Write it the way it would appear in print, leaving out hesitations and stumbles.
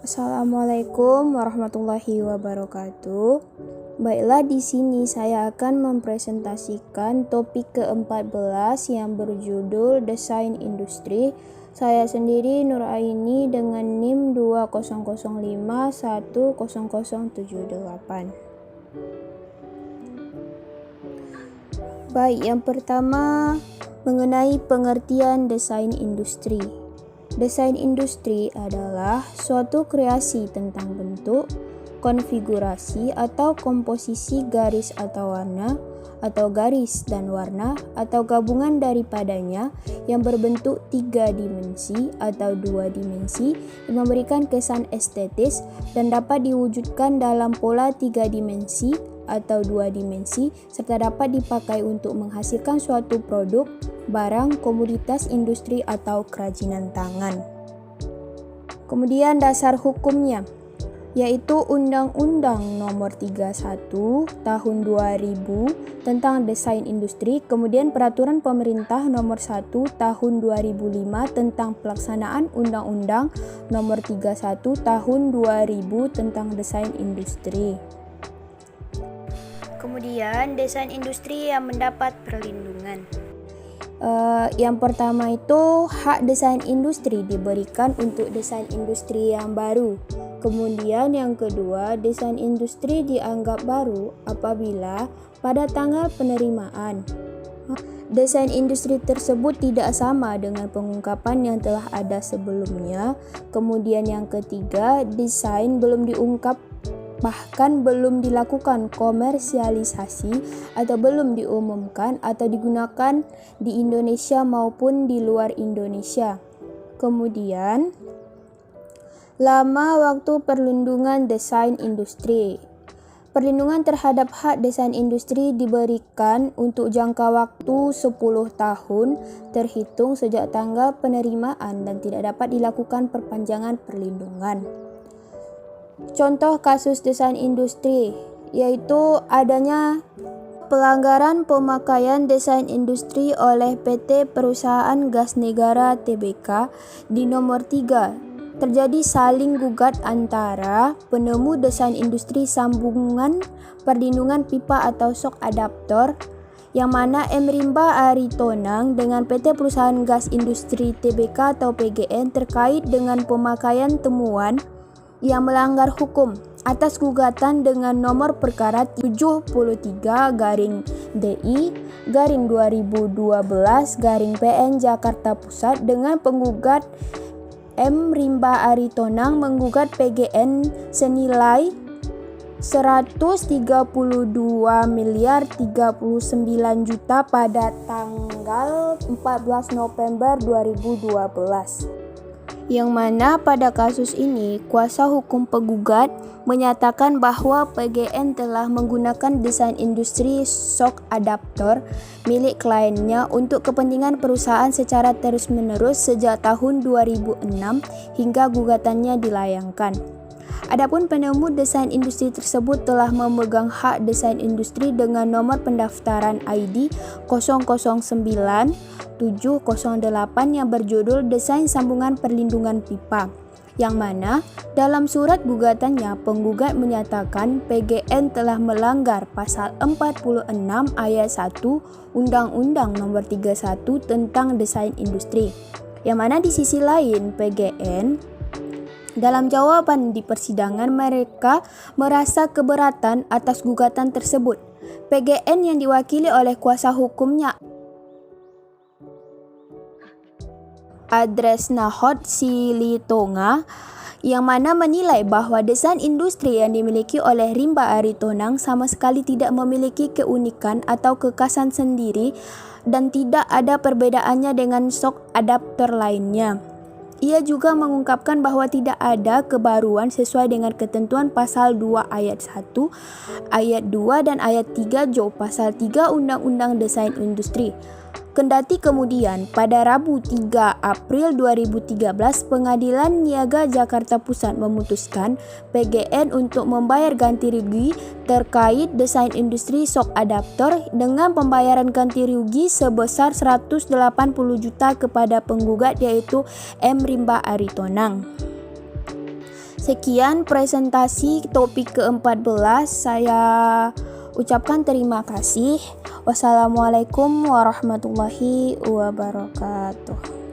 Assalamualaikum warahmatullahi wabarakatuh. Baiklah, di sini saya akan mempresentasikan topik ke-14 yang berjudul Desain Industri. Saya sendiri Nuraini dengan NIM 2005100078. Baik, yang pertama mengenai pengertian desain industri. Desain industri adalah suatu kreasi tentang bentuk, konfigurasi atau komposisi garis atau warna, atau garis dan warna, atau gabungan daripadanya yang berbentuk 3 dimensi atau 2 dimensi yang memberikan kesan estetis dan dapat diwujudkan dalam pola 3 dimensi atau 2 dimensi serta dapat dipakai untuk menghasilkan suatu produk, barang, komoditas industri atau kerajinan tangan. Kemudian dasar hukumnya yaitu Undang-Undang Nomor 31 Tahun 2000 tentang Desain Industri, kemudian Peraturan Pemerintah Nomor 1 Tahun 2005 tentang pelaksanaan Undang-Undang Nomor 31 Tahun 2000 tentang Desain Industri. Kemudian desain industri yang mendapat perlindungan. Yang pertama itu hak desain industri diberikan untuk desain industri yang baru. Kemudian yang kedua, desain industri dianggap baru apabila pada tanggal penerimaan desain industri tersebut tidak sama dengan pengungkapan yang telah ada sebelumnya. Kemudian yang ketiga, desain belum diungkap bahkan belum dilakukan komersialisasi atau belum diumumkan atau digunakan di Indonesia maupun di luar Indonesia. Kemudian, lama waktu perlindungan desain industri. Perlindungan terhadap hak desain industri diberikan untuk jangka waktu 10 tahun terhitung sejak tanggal penerimaan dan tidak dapat dilakukan perpanjangan perlindungan. Contoh kasus desain industri yaitu adanya pelanggaran pemakaian desain industri oleh PT Perusahaan Gas Negara Tbk di nomor 3. Terjadi saling gugat antara penemu desain industri sambungan perlindungan pipa atau shock adaptor yang mana M. Rimba Aritonang dengan PT Perusahaan Gas Industri Tbk atau PGN terkait dengan pemakaian temuan yang melanggar hukum atas gugatan dengan nomor perkara 73-DI-2012-PN Jakarta Pusat dengan penggugat M. Rimba Aritonang menggugat PGN senilai 132 miliar 39 juta pada tanggal 14 November 2012. Yang mana pada kasus ini kuasa hukum penggugat menyatakan bahwa PGN telah menggunakan desain industri shock adaptor milik kliennya untuk kepentingan perusahaan secara terus-menerus sejak tahun 2006 hingga gugatannya dilayangkan. Adapun penemu desain industri tersebut telah memegang hak desain industri dengan nomor pendaftaran ID 009708 yang berjudul Desain Sambungan Perlindungan Pipa, yang mana dalam surat gugatannya penggugat menyatakan PGN telah melanggar pasal 46 ayat 1 Undang-Undang Nomor 31 tentang Desain Industri, yang mana di sisi lain PGN dalam jawaban di persidangan mereka merasa keberatan atas gugatan tersebut. PGN yang diwakili oleh kuasa hukumnya Adres Nahot Silitonga yang mana menilai bahwa desain industri yang dimiliki oleh Rimba Aritonang sama sekali tidak memiliki keunikan atau kekhasan sendiri dan tidak ada perbedaannya dengan shock adaptor lainnya. Ia juga mengungkapkan bahwa tidak ada kebaruan sesuai dengan ketentuan pasal 2 ayat 1, ayat 2 dan ayat 3 Jo pasal 3 Undang-Undang Desain Industri. Kendati kemudian pada Rabu 3 April 2013 Pengadilan Niaga Jakarta Pusat memutuskan PGN untuk membayar ganti rugi terkait desain industri shock adaptor dengan pembayaran ganti rugi sebesar 180 juta kepada penggugat yaitu M. Rimba Aritonang. Sekian presentasi topik ke-14. Saya ucapkan terima kasih. Wassalamualaikum warahmatullahi wabarakatuh.